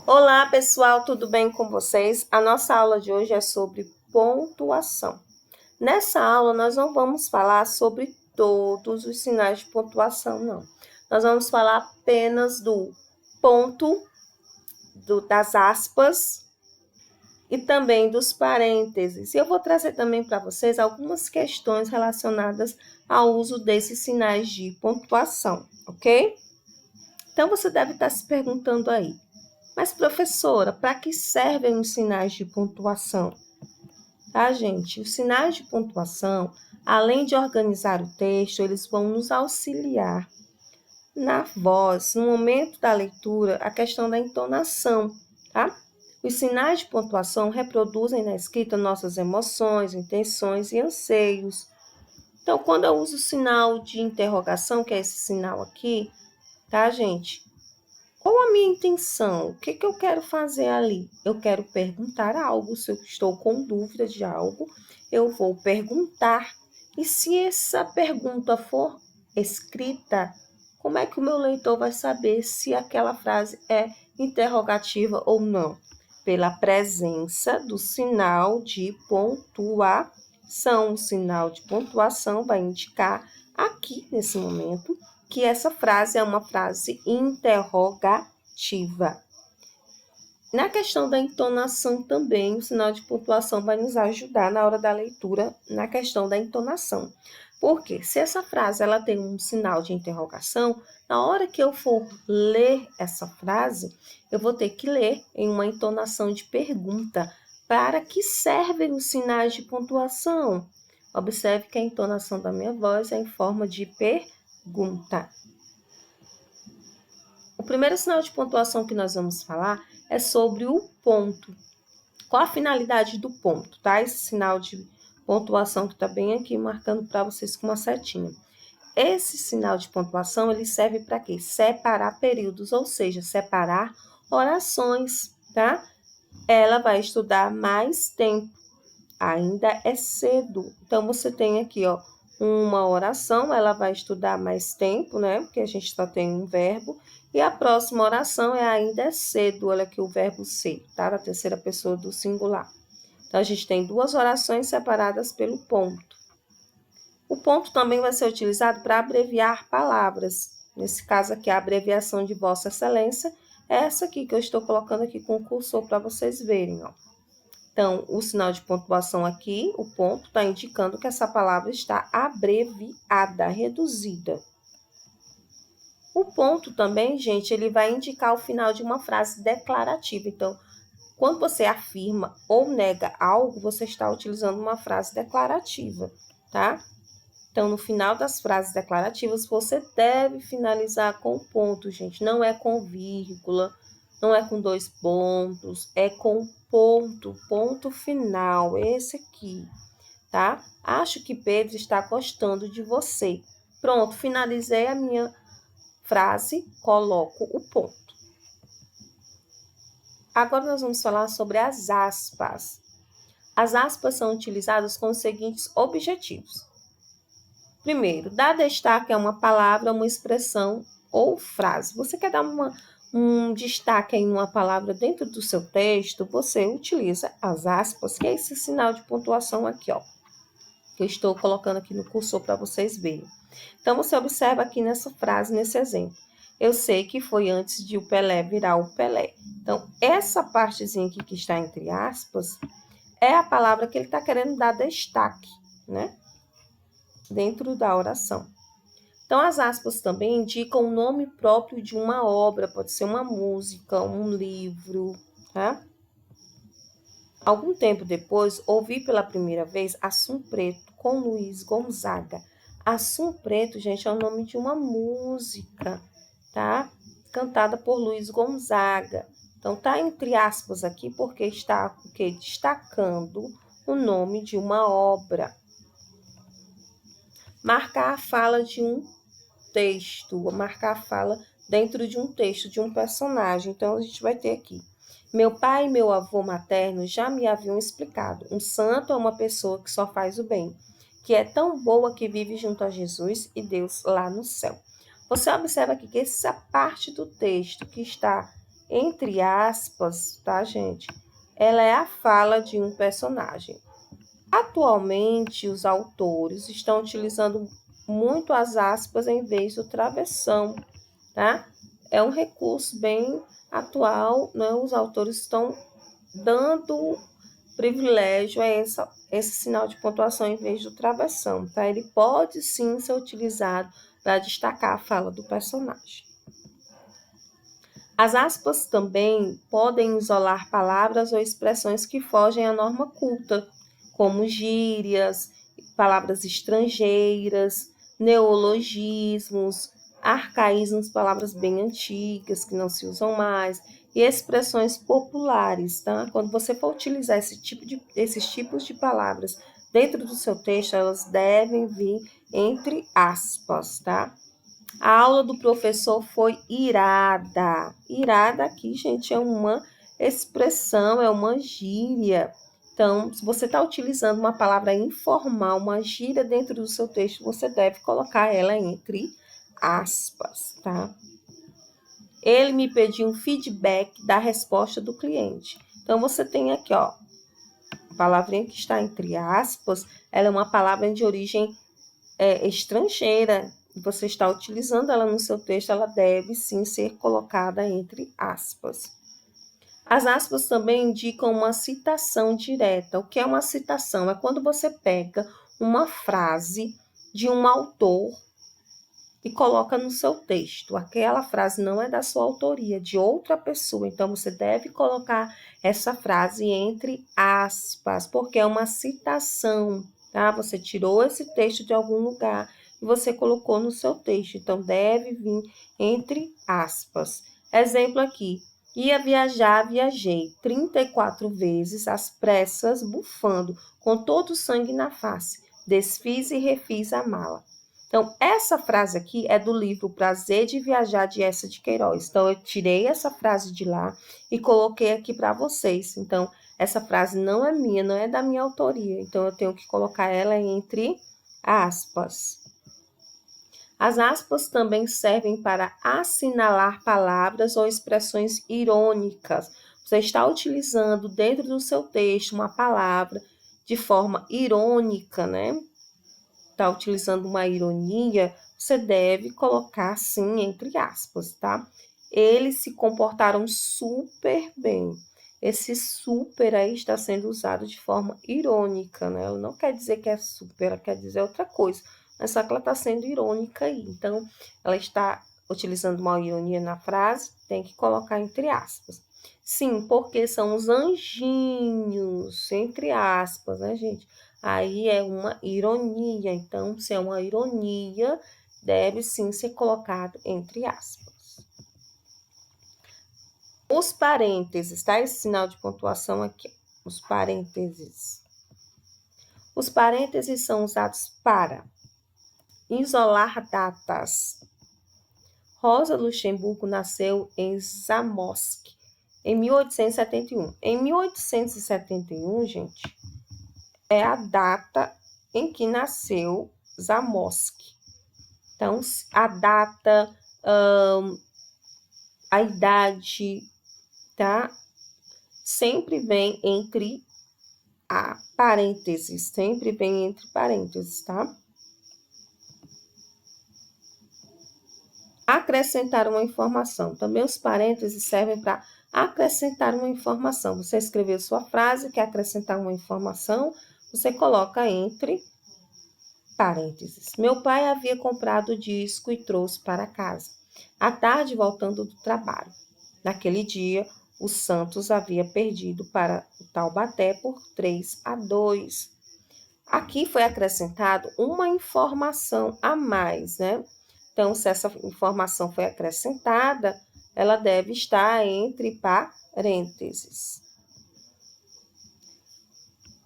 Olá, pessoal, tudo bem com vocês? A nossa aula de hoje é sobre pontuação. Nessa aula, nós não vamos falar sobre todos os sinais de pontuação, não. Nós vamos falar apenas do ponto, das aspas e também dos parênteses. E eu vou trazer também para vocês algumas questões relacionadas ao uso desses sinais de pontuação, ok? Então, você deve estar se perguntando aí, mas, professora, para que servem os sinais de pontuação? Tá, gente? Os sinais de pontuação, além de organizar o texto, eles vão nos auxiliar na voz, no momento da leitura, a questão da entonação, tá? Os sinais de pontuação reproduzem na escrita nossas emoções, intenções e anseios. Então, quando eu uso o sinal de interrogação, que é esse sinal aqui, tá, gente? Qual a minha intenção? O que eu quero fazer ali? Eu quero perguntar algo. Se eu estou com dúvida de algo, eu vou perguntar. E se essa pergunta for escrita, como é que o meu leitor vai saber se aquela frase é interrogativa ou não? Pela presença do sinal de pontuação. O sinal de pontuação vai indicar aqui, nesse momento, que essa frase é uma frase interrogativa. Na questão da entonação também, o sinal de pontuação vai nos ajudar na hora da leitura, na questão da entonação. Porque se essa frase ela tem um sinal de interrogação, na hora que eu for ler essa frase, eu vou ter que ler em uma entonação de pergunta. Para que servem os sinais de pontuação? Observe que a entonação da minha voz é em forma de pergunta. O primeiro sinal de pontuação que nós vamos falar é sobre o ponto. Qual a finalidade do ponto, tá? Esse sinal de pontuação que está bem aqui, marcando para vocês com uma setinha. Esse sinal de pontuação, ele serve para quê? Separar períodos, ou seja, separar orações, tá? Ela vai estudar mais tempo. Ainda é cedo. Então, você tem aqui, ó, uma oração, ela vai estudar mais tempo, né? Porque a gente só tem um verbo. E a próxima oração é ainda é cedo, olha aqui o verbo ser, tá? Na terceira pessoa do singular. Então, a gente tem duas orações separadas pelo ponto. O ponto também vai ser utilizado para abreviar palavras. Nesse caso aqui, a abreviação de Vossa Excelência é essa aqui que eu estou colocando aqui com o cursor para vocês verem, ó. Então, o sinal de pontuação aqui, o ponto, está indicando que essa palavra está abreviada, reduzida. O ponto também, gente, ele vai indicar o final de uma frase declarativa. Então, quando você afirma ou nega algo, você está utilizando uma frase declarativa, tá? Então, no final das frases declarativas, você deve finalizar com ponto, gente. Não é com vírgula, não é com dois pontos, é com ponto final, esse aqui, tá? Acho que Pedro está gostando de você. Pronto, finalizei a minha frase, coloco o ponto. Agora nós vamos falar sobre as aspas. As aspas são utilizadas com os seguintes objetivos. Primeiro, dar destaque a uma palavra, uma expressão ou frase. Você quer dar um destaque em uma palavra dentro do seu texto, você utiliza as aspas, que é esse sinal de pontuação aqui, ó. Que eu estou colocando aqui no cursor para vocês verem. Então, você observa aqui nessa frase, nesse exemplo. Eu sei que foi antes de o Pelé virar o Pelé. Então, essa partezinha aqui que está entre aspas é a palavra que ele está querendo dar destaque, né? Dentro da oração. Então, as aspas também indicam o nome próprio de uma obra, pode ser uma música, um livro, tá? Algum tempo depois, ouvi pela primeira vez Assum Preto, com Luiz Gonzaga. Assum Preto, gente, é o nome de uma música, tá? Cantada por Luiz Gonzaga. Então, tá entre aspas aqui, porque está destacando o nome de uma obra. Marcar a fala de um texto, marcar a fala dentro de um texto, de um personagem. Então, a gente vai ter aqui. Meu pai e meu avô materno já me haviam explicado. Um santo é uma pessoa que só faz o bem, que é tão boa que vive junto a Jesus e Deus lá no céu. Você observa aqui que essa parte do texto que está entre aspas, tá, gente? Ela é a fala de um personagem. Atualmente, os autores estão utilizando muito as aspas em vez do travessão, tá? É um recurso bem atual, né? Os autores estão dando privilégio a esse sinal de pontuação em vez do travessão, tá? Ele pode sim ser utilizado para destacar a fala do personagem. As aspas também podem isolar palavras ou expressões que fogem à norma culta, como gírias, palavras estrangeiras, neologismos, arcaísmos, palavras bem antigas que não se usam mais, e expressões populares, tá? Quando você for utilizar esses tipos de palavras dentro do seu texto, elas devem vir entre aspas, tá? A aula do professor foi irada. Irada aqui, gente, é uma expressão, é uma gíria. Então, se você está utilizando uma palavra informal, uma gíria dentro do seu texto, você deve colocar ela entre aspas, tá? Ele me pediu um feedback da resposta do cliente. Então, você tem aqui, ó, a palavrinha que está entre aspas, ela é uma palavra de origem estrangeira, você está utilizando ela no seu texto, ela deve sim ser colocada entre aspas. As aspas também indicam uma citação direta. O que é uma citação? É quando você pega uma frase de um autor e coloca no seu texto. Aquela frase não é da sua autoria, é de outra pessoa. Então, você deve colocar essa frase entre aspas, porque é uma citação, tá? Você tirou esse texto de algum lugar e você colocou no seu texto. Então, deve vir entre aspas. Exemplo aqui. Ia viajar, viajei 34 vezes, às pressas, bufando, com todo o sangue na face. Desfiz e refiz a mala. Então, essa frase aqui é do livro Prazer de Viajar, de Eça de Queiroz. Então, eu tirei essa frase de lá e coloquei aqui para vocês. Então, essa frase não é minha, não é da minha autoria. Então, eu tenho que colocar ela entre aspas. As aspas também servem para assinalar palavras ou expressões irônicas. Você está utilizando dentro do seu texto uma palavra de forma irônica, né? Está utilizando uma ironia, você deve colocar assim entre aspas, tá? Eles se comportaram super bem. Esse super aí está sendo usado de forma irônica, né? Ela não quer dizer que é super, ela quer dizer outra coisa. Mas só que ela está sendo irônica aí. Então, ela está utilizando uma ironia na frase, tem que colocar entre aspas. Sim, porque são os anjinhos, entre aspas, né, gente? Aí é uma ironia. Então, se é uma ironia, deve sim ser colocado entre aspas. Os parênteses, tá? Esse sinal de pontuação aqui, os parênteses. Os parênteses são usados para isolar datas. Rosa Luxemburgo nasceu em Zamość, em 1871. Em 1871, gente, é a data em que nasceu Zamość. Então, a data, a idade, tá? Sempre vem entre parênteses, sempre vem entre parênteses, tá? Acrescentar uma informação. Também os parênteses servem para acrescentar uma informação. Você escreveu sua frase, quer acrescentar uma informação, você coloca entre parênteses. Meu pai havia comprado o disco e trouxe para casa. À tarde, voltando do trabalho. Naquele dia, o Santos havia perdido para o Taubaté por 3-2. Aqui foi acrescentado uma informação a mais, né? Então, se essa informação foi acrescentada, ela deve estar entre parênteses.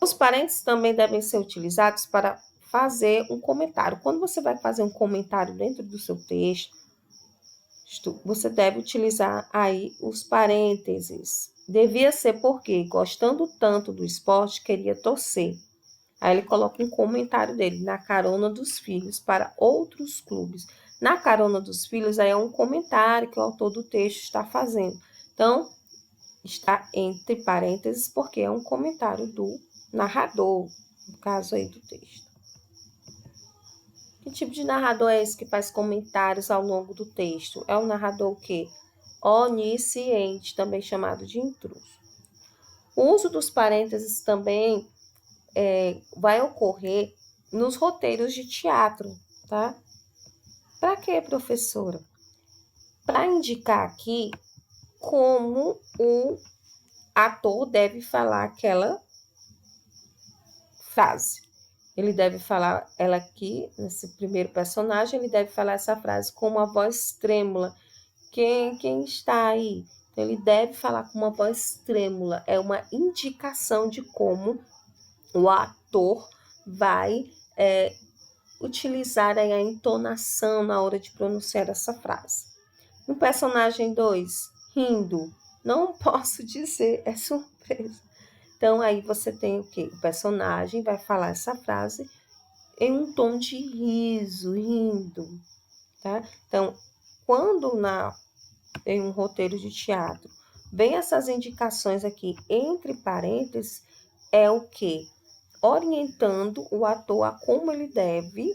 Os parênteses também devem ser utilizados para fazer um comentário. Quando você vai fazer um comentário dentro do seu texto, você deve utilizar aí os parênteses. Devia ser porque, gostando tanto do esporte, queria torcer. Aí ele coloca um comentário dele, na carona dos filhos para outros clubes. Na carona dos filhos, aí é um comentário que o autor do texto está fazendo. Então, está entre parênteses porque é um comentário do narrador, no caso aí do texto. Que tipo de narrador é esse que faz comentários ao longo do texto? É um narrador o quê? Onisciente, também chamado de intruso. O uso dos parênteses também vai ocorrer nos roteiros de teatro, tá? Para quê, professora? Para indicar aqui como o ator deve falar aquela frase. Ele deve falar ela aqui, nesse primeiro personagem, ele deve falar essa frase com uma voz trêmula. Quem está aí? Então, ele deve falar com uma voz trêmula. É uma indicação de como o ator vai utilizar aí a entonação na hora de pronunciar essa frase. No personagem 2, rindo, não posso dizer, é surpresa. Então, aí você tem o quê? O personagem vai falar essa frase em um tom de riso, rindo, tá? Então, quando em um roteiro de teatro vem essas indicações aqui entre parênteses, é o quê? Orientando o ator a como ele deve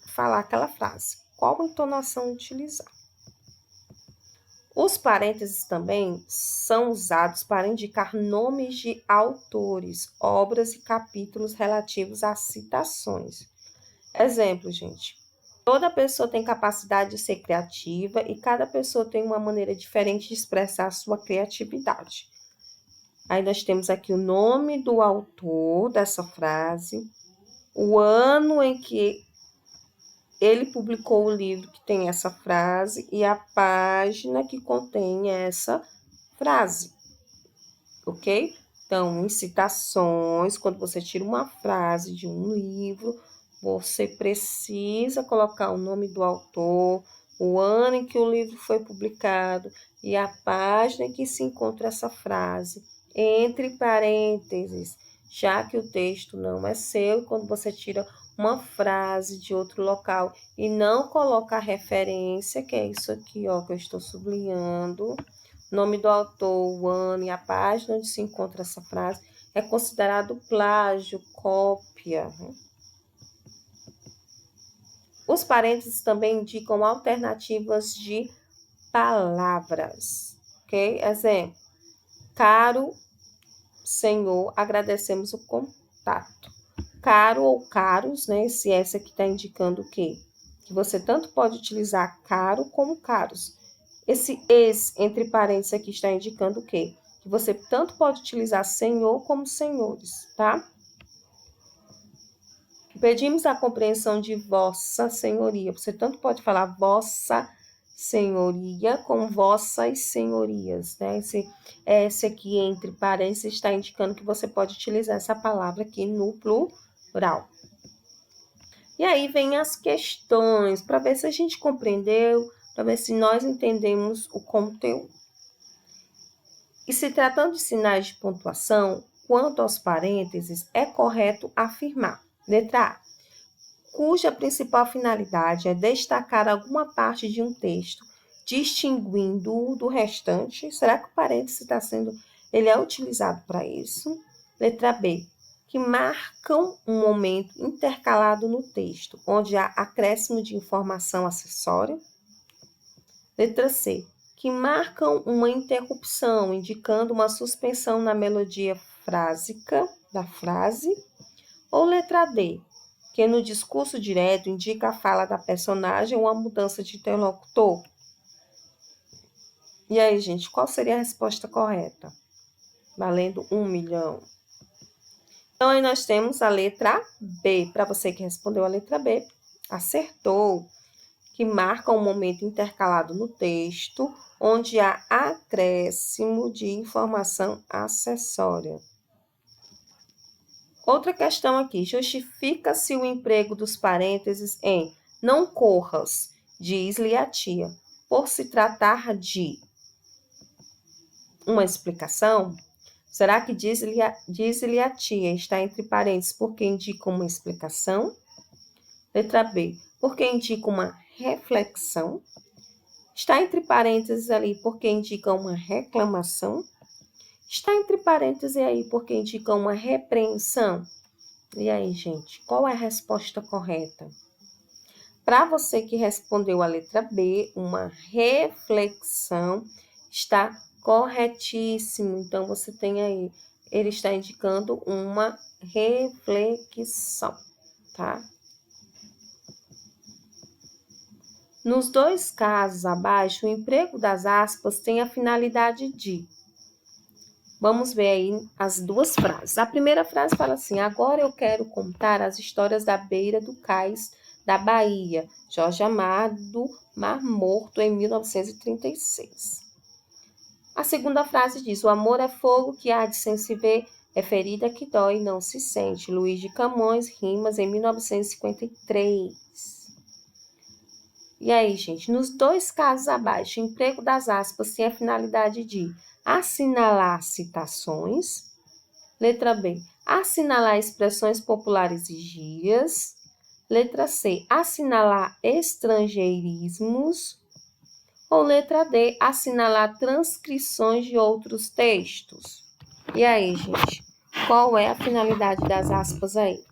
falar aquela frase, qual entonação utilizar. Os parênteses também são usados para indicar nomes de autores, obras e capítulos relativos a citações. Exemplo, gente. Toda pessoa tem capacidade de ser criativa e cada pessoa tem uma maneira diferente de expressar a sua criatividade. Aí nós temos aqui o nome do autor dessa frase, o ano em que ele publicou o livro que tem essa frase e a página que contém essa frase, ok? Então, em citações, quando você tira uma frase de um livro, você precisa colocar o nome do autor, o ano em que o livro foi publicado e a página em que se encontra essa frase, entre parênteses, já que o texto não é seu, quando você tira uma frase de outro local e não coloca a referência, que é isso aqui, ó, que eu estou sublinhando, nome do autor, o ano e a página onde se encontra essa frase, é considerado plágio, cópia. Os parênteses também indicam alternativas de palavras, ok? Exemplo, caro senhor, agradecemos o contato. Caro ou caros, né? Se essa aqui está indicando o quê? Que você tanto pode utilizar caro como caros. Esse entre parênteses aqui está indicando o quê? Que você tanto pode utilizar senhor como senhores, tá? Pedimos a compreensão de vossa senhoria. Você tanto pode falar vossa senhoria como vossas senhorias, né? Esse aqui entre parênteses está indicando que você pode utilizar essa palavra aqui no plural. E aí vem as questões, para ver se a gente compreendeu, para ver se nós entendemos o conteúdo. E se tratando de sinais de pontuação, quanto aos parênteses, é correto afirmar. Letra A, cuja principal finalidade é destacar alguma parte de um texto, distinguindo-o do restante. Será que o parêntese ele é utilizado para isso? Letra B, que marcam um momento intercalado no texto, onde há acréscimo de informação acessória. Letra C, que marcam uma interrupção, indicando uma suspensão na melodia frásica da frase. Ou letra D, que no discurso direto indica a fala da personagem ou a mudança de interlocutor. E aí, gente, qual seria a resposta correta? Valendo 1 milhão. Então, aí nós temos a letra B. Para você que respondeu a letra B, acertou. Que marca um momento intercalado no texto, onde há acréscimo de informação acessória. Outra questão aqui, justifica-se o emprego dos parênteses em não corras, diz-lhe a tia, por se tratar de uma explicação? Será que diz-lhe a tia está entre parênteses porque indica uma explicação? Letra B, porque indica uma reflexão? Está entre parênteses ali porque indica uma reclamação? Está entre parênteses aí porque indica uma repreensão? E aí, gente, qual é a resposta correta? Para você que respondeu a letra B, uma reflexão, está corretíssimo. Então, você tem aí, ele está indicando uma reflexão, tá? Nos dois casos abaixo, o emprego das aspas tem a finalidade de... Vamos ver aí as duas frases. A primeira frase fala assim: agora eu quero contar as histórias da beira do cais da Bahia, Jorge Amado, Mar Morto, em 1936. A segunda frase diz: o amor é fogo que arde sem se ver, é ferida que dói e não se sente. Luiz de Camões, Rimas, em 1953. E aí, gente, nos dois casos abaixo, o emprego das aspas tem a finalidade de assinalar citações. Letra B, assinalar expressões populares e gírias. Letra C, assinalar estrangeirismos. Ou letra D, assinalar transcrições de outros textos. E aí, gente, qual é a finalidade das aspas aí?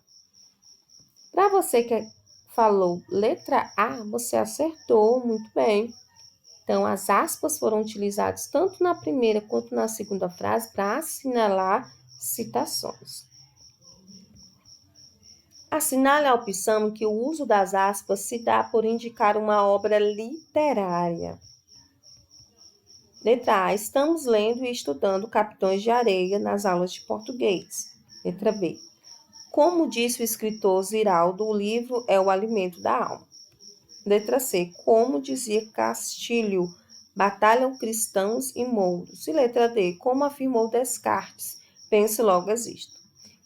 Para você que falou letra A, você acertou muito bem. Então, as aspas foram utilizadas tanto na primeira quanto na segunda frase para assinalar citações. Assinale a opção em que o uso das aspas se dá por indicar uma obra literária. Letra A. Estamos lendo e estudando Capitães de Areia nas aulas de português. Letra B. Como disse o escritor Ziraldo, o livro é o alimento da alma. Letra C. Como dizia Castilho, batalham cristãos e mouros. E letra D. Como afirmou Descartes, pense logo existo.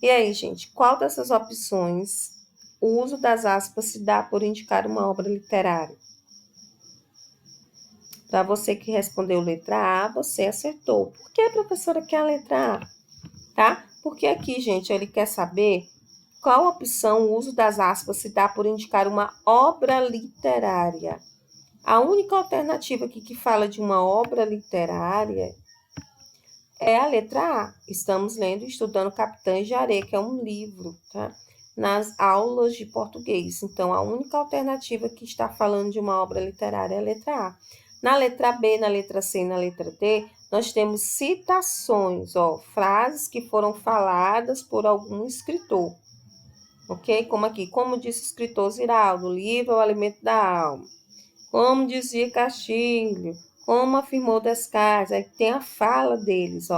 E aí, gente, qual dessas opções o uso das aspas se dá por indicar uma obra literária? Para você que respondeu letra A, você acertou. Por que a professora quer a letra A? Tá? Porque aqui, gente, ele quer saber qual opção o uso das aspas se dá por indicar uma obra literária. A única alternativa aqui que fala de uma obra literária é a letra A. Estamos lendo e estudando Capitães de Areia, que é um livro, tá? Nas aulas de português. Então, a única alternativa que está falando de uma obra literária é a letra A. Na letra B, na letra C e na letra D, nós temos citações, frases que foram faladas por algum escritor. Ok? Como aqui, como disse o escritor Ziraldo, o livro é o alimento da alma. Como dizia Castilho, como afirmou Descartes, aí tem a fala deles,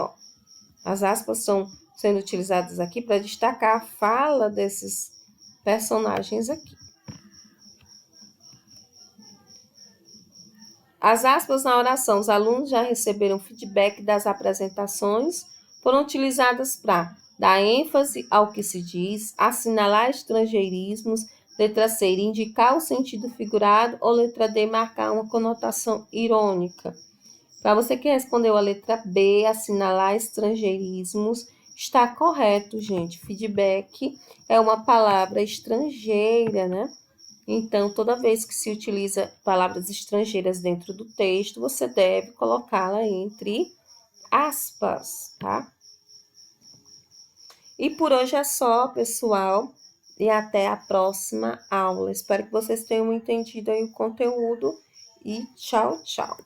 As aspas estão sendo utilizadas aqui para destacar a fala desses personagens aqui. As aspas na oração, os alunos já receberam feedback das apresentações, foram utilizadas para dar ênfase ao que se diz, assinalar estrangeirismos, letra C, indicar o sentido figurado, ou letra D, marcar uma conotação irônica. Para você que respondeu a letra B, assinalar estrangeirismos, está correto, gente. Feedback é uma palavra estrangeira, né? Então, toda vez que se utiliza palavras estrangeiras dentro do texto, você deve colocá-la entre aspas, tá? E por hoje é só, pessoal, e até a próxima aula. Espero que vocês tenham entendido aí o conteúdo e tchau, tchau.